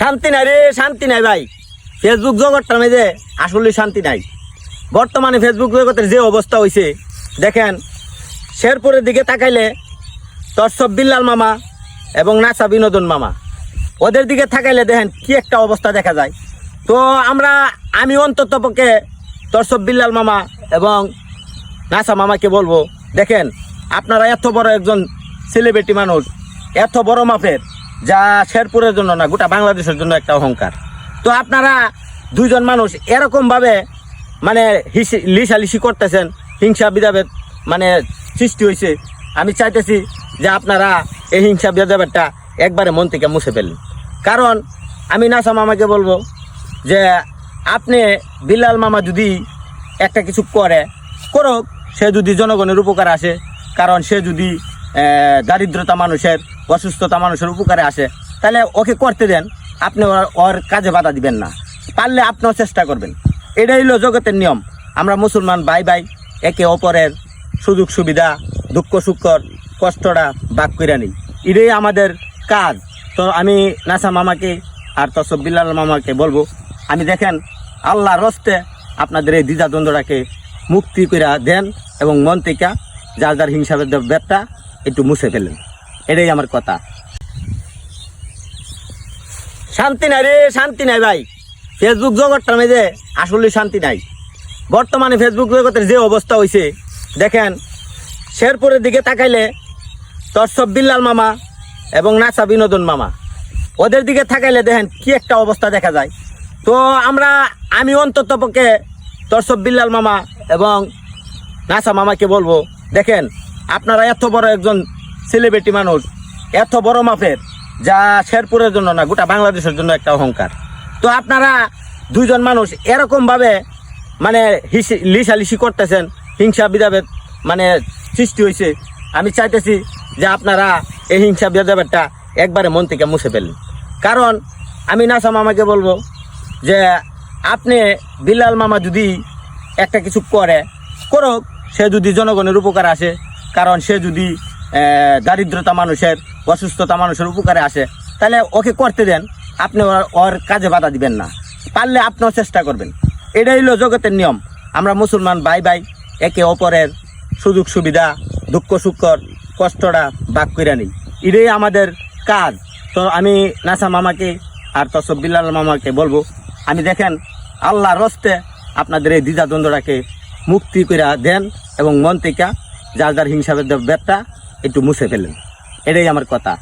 শান্তি নাই রে, শান্তি নাই ভাই। ফেসবুক জগৎটার মধ্যে আসলে শান্তি নাই। বর্তমানে ফেসবুক জগতের যে অবস্থা হয়েছে দেখেন, শেরপুরের দিকে তাকাইলে তরসব বিল্লাল মামা এবং নাসা বিনোদন মামা, ওদের দিকে তাকাইলে দেখেন কি একটা অবস্থা দেখা যায়। তো আমি অন্তত পক্ষে তরসব বিল্লাল মামা এবং নাসা মামাকে বলবো, দেখেন আপনারা এত বড় একজন সেলিব্রিটি মানুষ, এত বড় মাপের, যা শেরপুরের জন্য না গোটা বাংলাদেশের জন্য একটা অহংকার। তো আপনারা দুইজন মানুষ এরকমভাবে মানে লিসালিসি করতেছেন, হিংসা বিদাভেদ মানে সৃষ্টি হয়েছে। আমি চাইতেছি যে আপনারা এই হিংসা বিদাভেদটা একবারে মন থেকে মুছে ফেলুন। কারণ আমি নাসা মামাকে বলবো যে আপনি বিল্লাল মামা যদি একটা কিছু করুক, সে যদি জনগণের উপকারে আসে, কারণ সে যদি দারিদ্রতা মানুষের, অসুস্থতা মানুষের উপকারে আসে, তাহলে ওকে করতে দেন, আপনি ওর কাজে বাধা দিবেন না। পারলে আপনিও চেষ্টা করবেন। এটাই হলো জগতের নিয়ম। আমরা মুসলমান ভাই ভাই একে অপরের সুযোগ সুবিধা, দুঃখ সুখর, কষ্টটা ভাগ করে নিই, এটাই আমাদের কাজ। তো আমি নাসা মামাকে আর তসব বিল্লাল মামাকে বলবো, আমি দেখেন আল্লাহর হস্তে আপনাদের এই দ্বিধাদ্বন্দ্বটাকে মুক্তি করে দেন এবং মন থেকে যার যার হিংসা ব্যাপারটা একটু মুছে ফেলেন। এটাই আমার কথা। শান্তি নাই রে, শান্তি নাই ভাই। ফেসবুক জগৎটার মধ্যে আসলে শান্তি নাই। বর্তমানে ফেসবুক জগতের যে অবস্থা হয়েছে দেখেন, শেরপুরের দিকে তাকাইলে তরসব বিল্লাল মামা এবং নাসা বিনোদন মামা, ওদের দিকে তাকাইলে দেখেন কি একটা অবস্থা দেখা যায়। তো আমি অন্তত পক্ষে তরসব বিল্লাল মামা এবং নাসা মামাকে বলবো, দেখেন আপনারা এত বড় একজন সেলিব্রিটি মানুষ, এত বড় মাপের, যা শেরপুরের জন্য না গোটা বাংলাদেশের জন্য একটা অহংকার। তো আপনারা দুইজন মানুষ এরকমভাবে মানে লিসালিসি করতেছেন, হিংসা বিদাভেদ মানে সৃষ্টি হয়েছে। আমি চাইতেছি যে আপনারা এই হিংসা বিদাভেদটা একবারে মন থেকে মুছে ফেলুন। কারণ আমি নাসা মামাকে বলবো যে আপনি বিল্লাল মামা যদি একটা কিছু করুক, সে যদি জনগণের উপকারে আসে, কারণ সে যদি দারিদ্রতা মানুষের, অসুস্থতা মানুষের উপকারে আসে, তাহলে ওকে করতে দেন, আপনি ওর কাজে বাধা দিবেন না। পারলে আপনিও চেষ্টা করবেন। এটাই হলো জগতের নিয়ম। আমরা মুসলমান ভাই ভাই একে অপরের সুযোগ সুবিধা, দুঃখ সুখর, কষ্টটা ভাগ করে নিই, এটাই আমাদের কাজ। তো আমি নাসা মামাকে আর তসব বিল্লাল মামাকে বলবো, আমি দেখেন আল্লাহর হস্তে আপনাদের এই দ্বিধাদ্বন্দ্বটাকে মুক্তি করে দেন এবং মন থেকে যার যার হিংসা ব্যাপারটা একটু মুছে ফেলেন। এটাই আমার কথা।